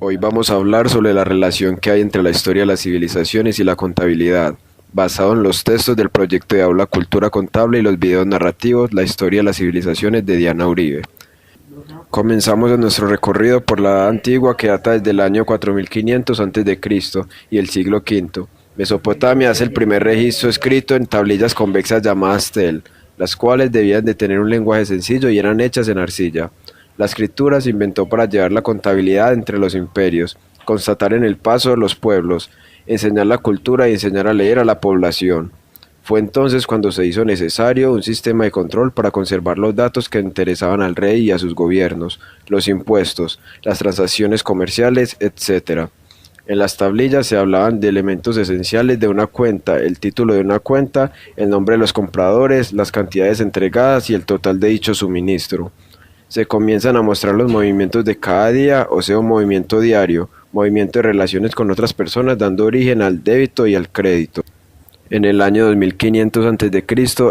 Hoy vamos a hablar sobre la relación que hay entre la historia de las civilizaciones y la contabilidad, basado en los textos del proyecto de aula Cultura Contable y los videos narrativos La historia de las civilizaciones de Diana Uribe. Comenzamos en nuestro recorrido por la Edad Antigua que data desde el año 4500 a.C. y el siglo V. Mesopotamia es el primer registro escrito en tablillas convexas llamadas tel, las cuales debían de tener un lenguaje sencillo y eran hechas en arcilla. La escritura se inventó para llevar la contabilidad entre los imperios, constatar en el paso de los pueblos, enseñar la cultura y enseñar a leer a la población. Fue entonces cuando se hizo necesario un sistema de control para conservar los datos que interesaban al rey y a sus gobiernos, los impuestos, las transacciones comerciales, etc. En las tablillas se hablaban de elementos esenciales de una cuenta, el título de una cuenta, el nombre de los compradores, las cantidades entregadas y el total de dicho suministro. Se comienzan a mostrar los movimientos de cada día, o sea, un movimiento diario, movimiento de relaciones con otras personas dando origen al débito y al crédito. En el año 2500 a.C.,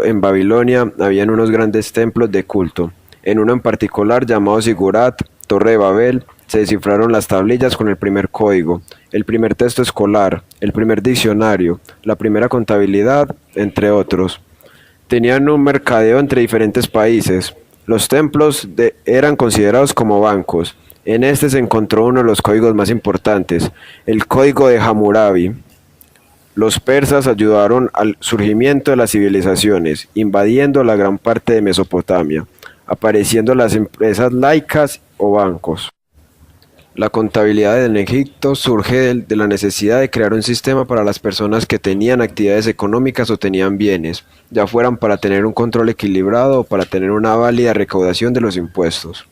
en Babilonia, habían unos grandes templos de culto. En uno en particular, llamado Sigurat, Torre de Babel, se descifraron las tablillas con el primer código, el primer texto escolar, el primer diccionario, la primera contabilidad, entre otros. Tenían un mercadeo entre diferentes países. Los templos eran considerados como bancos. En este se encontró uno de los códigos más importantes, el código de Hammurabi. Los persas ayudaron al surgimiento de las civilizaciones, invadiendo la gran parte de Mesopotamia, apareciendo las empresas laicas o bancos. La contabilidad en Egipto surge de la necesidad de crear un sistema para las personas que tenían actividades económicas o tenían bienes, ya fueran para tener un control equilibrado o para tener una válida recaudación de los impuestos.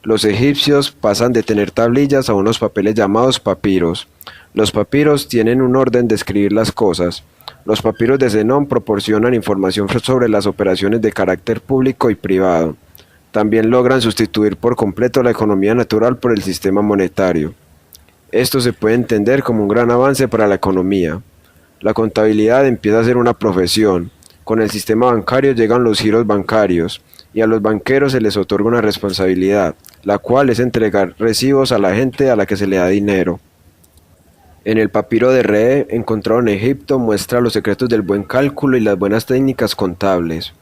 Los egipcios pasan de tener tablillas a unos papeles llamados papiros. Los papiros tienen un orden de escribir las cosas. Los papiros de Zenón proporcionan información sobre las operaciones de carácter público y privado. También logran sustituir por completo la economía natural por el sistema monetario. Esto se puede entender como un gran avance para la economía. La contabilidad empieza a ser una profesión. Con el sistema bancario llegan los giros bancarios, y a los banqueros se les otorga una responsabilidad, la cual es entregar recibos a la gente a la que se le da dinero. En el papiro de Re, encontrado en Egipto, muestra los secretos del buen cálculo y las buenas técnicas contables.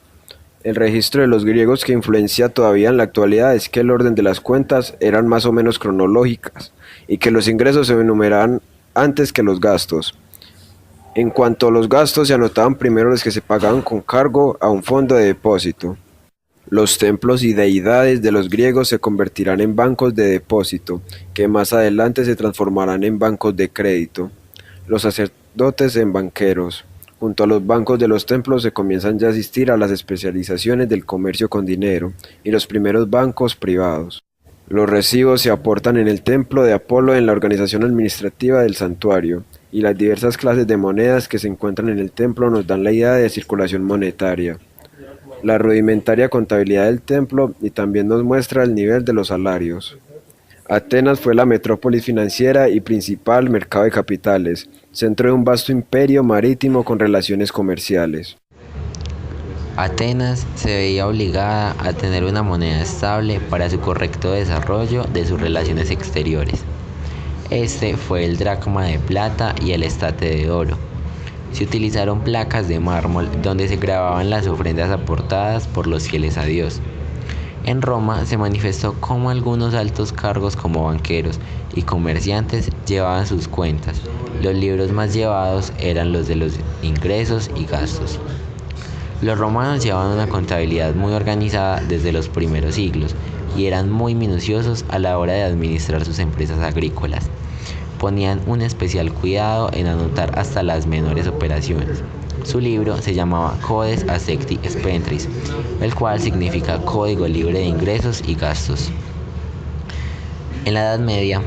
El registro de los griegos que influencia todavía en la actualidad es que el orden de las cuentas eran más o menos cronológicas y que los ingresos se enumeraban antes que los gastos. En cuanto a los gastos, se anotaban primero los que se pagaban con cargo a un fondo de depósito. Los templos y deidades de los griegos se convertirán en bancos de depósito, que más adelante se transformarán en bancos de crédito. Los sacerdotes en banqueros. Junto a los bancos de los templos se comienzan ya a asistir a las especializaciones del comercio con dinero y los primeros bancos privados. Los recibos se aportan en el templo de Apolo en la organización administrativa del santuario, y las diversas clases de monedas que se encuentran en el templo nos dan la idea de circulación monetaria. La rudimentaria contabilidad del templo y también nos muestra el nivel de los salarios. Atenas fue la metrópolis financiera y principal mercado de capitales, centro de un vasto imperio marítimo con relaciones comerciales. Atenas se veía obligada a tener una moneda estable para su correcto desarrollo de sus relaciones exteriores. Este fue el dracma de plata y el estate de oro. Se utilizaron placas de mármol donde se grababan las ofrendas aportadas por los fieles a Dios. En Roma se manifestó cómo algunos altos cargos como banqueros y comerciantes llevaban sus cuentas. Los libros más llevados eran los de los ingresos y gastos. Los romanos llevaban una contabilidad muy organizada desde los primeros siglos y eran muy minuciosos a la hora de administrar sus empresas agrícolas. Ponían un especial cuidado en anotar hasta las menores operaciones. Su libro se llamaba Codes Assecti Spentris, el cual significa Código Libre de Ingresos y Gastos. En la Edad Media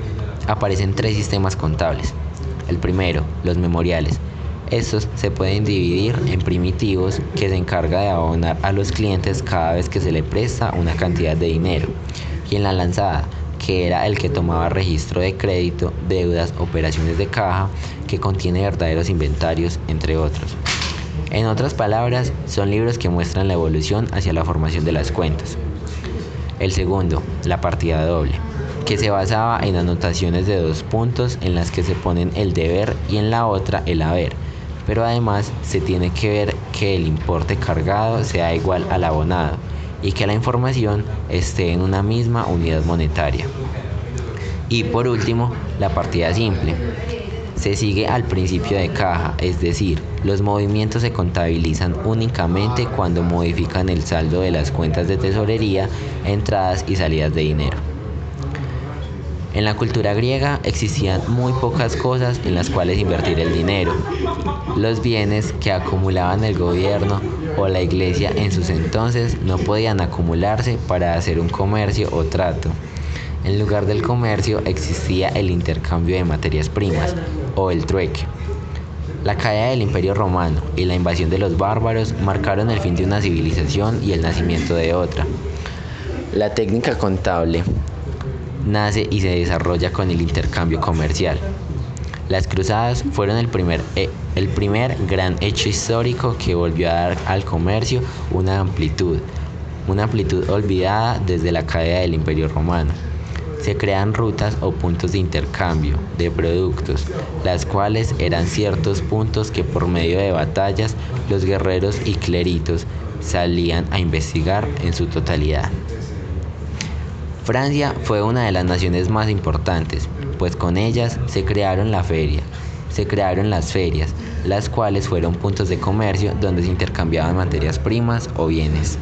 aparecen tres sistemas contables. El primero, los memoriales. Estos se pueden dividir en primitivos, que se encarga de abonar a los clientes cada vez que se le presta una cantidad de dinero, y en la lanzada, que era el que tomaba registro de crédito, deudas, operaciones de caja, que contiene verdaderos inventarios, entre otros. En otras palabras, son libros que muestran la evolución hacia la formación de las cuentas. El segundo, la partida doble. que se basaba en anotaciones de 2 puntos en las que se ponen el deber y en la otra el haber, pero además se tiene que ver que el importe cargado sea igual al abonado y que la información esté en una misma unidad monetaria. Y por último, la partida simple. Se sigue al principio de caja, es decir, los movimientos se contabilizan únicamente cuando modifican el saldo de las cuentas de tesorería, entradas y salidas de dinero. En la cultura griega existían muy pocas cosas en las cuales invertir el dinero. Los bienes que acumulaban el gobierno o la iglesia en sus entonces no podían acumularse para hacer un comercio o trato. En lugar del comercio existía el intercambio de materias primas o el trueque. La caída del Imperio Romano y la invasión de los bárbaros marcaron el fin de una civilización y el nacimiento de otra. La técnica contable nace y se desarrolla con el intercambio comercial. Las cruzadas fueron el primer gran hecho histórico que volvió a dar al comercio una amplitud olvidada desde la caída del Imperio Romano. Se crean rutas o puntos de intercambio de productos, las cuales eran ciertos puntos que por medio de batallas los guerreros y clérigos salían a investigar en su totalidad. Francia fue una de las naciones más importantes, pues con ellas se crearon las ferias, las cuales fueron puntos de comercio donde se intercambiaban materias primas o bienes.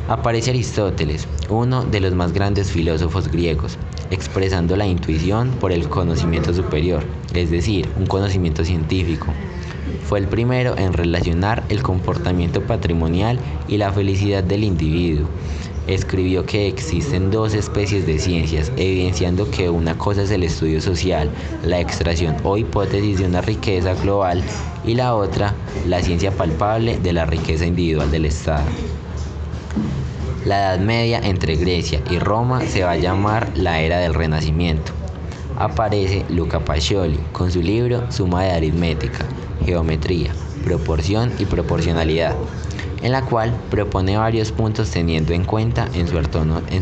Aparece Aristóteles, uno de los más grandes filósofos griegos, expresando la intuición por el conocimiento superior, es decir, un conocimiento científico. Fue el primero en relacionar el comportamiento patrimonial y la felicidad del individuo. Escribió que existen 2 especies de ciencias, evidenciando que una cosa es el estudio social, la extracción o hipótesis de una riqueza global, y la otra, la ciencia palpable de la riqueza individual del Estado. La Edad Media entre Grecia y Roma se va a llamar la Era del Renacimiento. Aparece Luca Pacioli con su libro Suma de aritmética, geometría, proporción y proporcionalidad, en la cual propone varios puntos teniendo en cuenta en su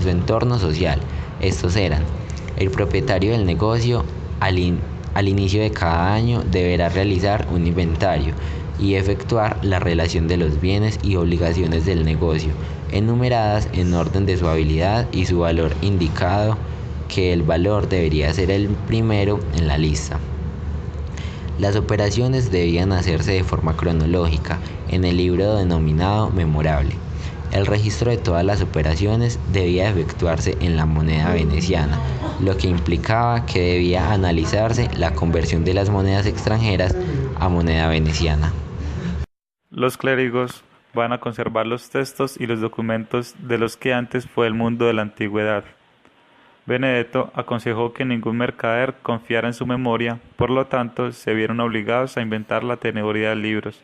entorno social. Estos eran: el propietario del negocio al inicio de cada año deberá realizar un inventario y efectuar la relación de los bienes y obligaciones del negocio, enumeradas en orden de su habilidad y su valor, indicado que el valor debería ser el primero en la lista. Las operaciones debían hacerse de forma cronológica en el libro denominado memorable. El registro de todas las operaciones debía efectuarse en la moneda veneciana, lo que implicaba que debía analizarse la conversión de las monedas extranjeras a moneda veneciana. Los clérigos van a conservar los textos y los documentos de los que antes fue el mundo de la antigüedad. Benedetto aconsejó que ningún mercader confiara en su memoria, por lo tanto se vieron obligados a inventar la teneduría de libros,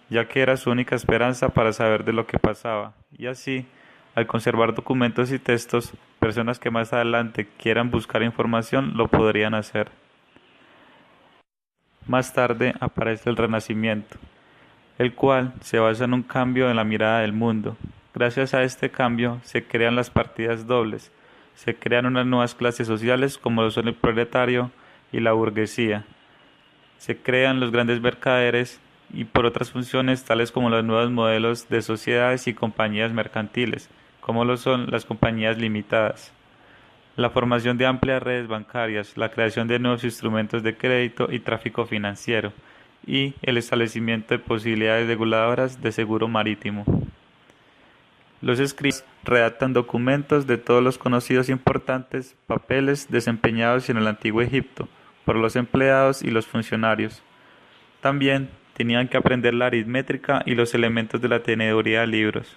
ya que era su única esperanza para saber de lo que pasaba, y así, al conservar documentos y textos, personas que más adelante quieran buscar información lo podrían hacer. Más tarde aparece el Renacimiento, el cual se basa en un cambio en la mirada del mundo. Gracias a este cambio se crean las partidas dobles, se crean unas nuevas clases sociales como lo son el proletario y la burguesía. Se crean los grandes mercaderes y por otras funciones tales como los nuevos modelos de sociedades y compañías mercantiles, como lo son las compañías limitadas. La formación de amplias redes bancarias, la creación de nuevos instrumentos de crédito y tráfico financiero, y el establecimiento de posibilidades reguladoras de seguro marítimo. Los escribas redactan documentos de todos los conocidos importantes papeles desempeñados en el antiguo Egipto por los empleados y los funcionarios. También tenían que aprender la aritmética y los elementos de la teneduría de libros.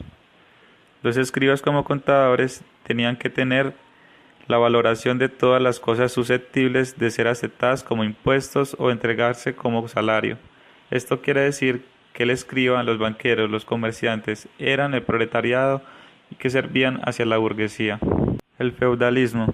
Los escribas como contadores tenían que tener la valoración de todas las cosas susceptibles de ser aceptadas como impuestos o entregarse como salario. Esto quiere decir que el escriba, los banqueros, los comerciantes eran el proletariado y que servían hacia la burguesía. El feudalismo.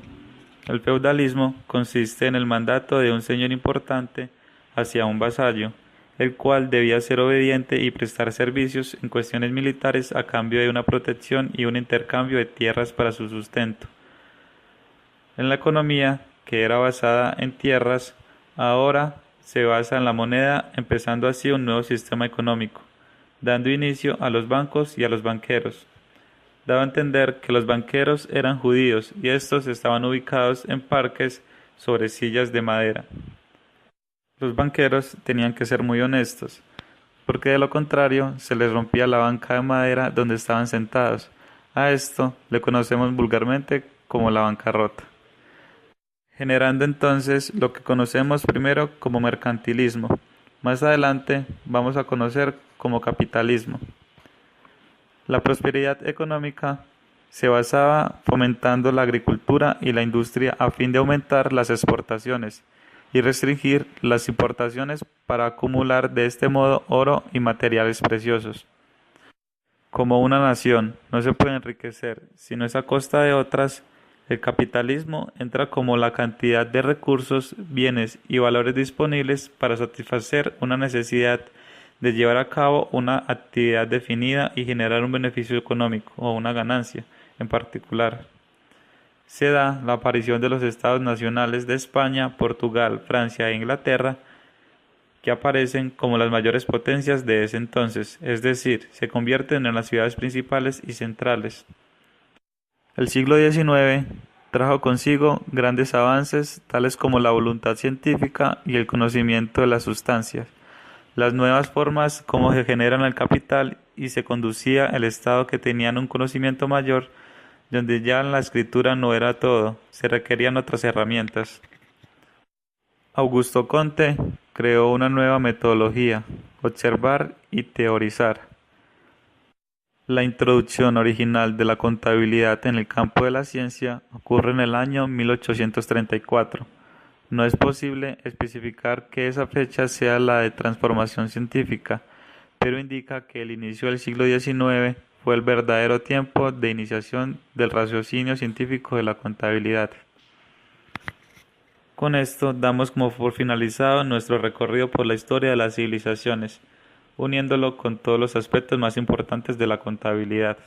El feudalismo consiste en el mandato de un señor importante hacia un vasallo, el cual debía ser obediente y prestar servicios en cuestiones militares a cambio de una protección y un intercambio de tierras para su sustento. En la economía, que era basada en tierras, ahora se basa en la moneda, empezando así un nuevo sistema económico, dando inicio a los bancos y a los banqueros. Daba a entender que los banqueros eran judíos y estos estaban ubicados en parques sobre sillas de madera. Los banqueros tenían que ser muy honestos, porque de lo contrario se les rompía la banca de madera donde estaban sentados. A esto le conocemos vulgarmente como la bancarrota, generando entonces lo que conocemos primero como mercantilismo. Más adelante vamos a conocer como capitalismo. La prosperidad económica se basaba fomentando la agricultura y la industria a fin de aumentar las exportaciones y restringir las importaciones para acumular de este modo oro y materiales preciosos. Como una nación no se puede enriquecer si no es a costa de otras, el capitalismo entra como la cantidad de recursos, bienes y valores disponibles para satisfacer una necesidad de llevar a cabo una actividad definida y generar un beneficio económico o una ganancia en particular. Se da la aparición de los estados nacionales de España, Portugal, Francia e Inglaterra, que aparecen como las mayores potencias de ese entonces, es decir, se convierten en las ciudades principales y centrales. El siglo XIX trajo consigo grandes avances tales como la voluntad científica y el conocimiento de las sustancias, las nuevas formas como se generan el capital y se conducía el Estado que tenían un conocimiento mayor, donde ya la escritura no era todo, se requerían otras herramientas. Augusto Comte creó una nueva metodología, observar y teorizar. La introducción original de la contabilidad en el campo de la ciencia ocurre en el año 1834. No es posible especificar que esa fecha sea la de transformación científica, pero indica que el inicio del siglo XIX fue el verdadero tiempo de iniciación del raciocinio científico de la contabilidad. Con esto damos como por finalizado nuestro recorrido por la historia de las civilizaciones, uniéndolo con todos los aspectos más importantes de la contabilidad.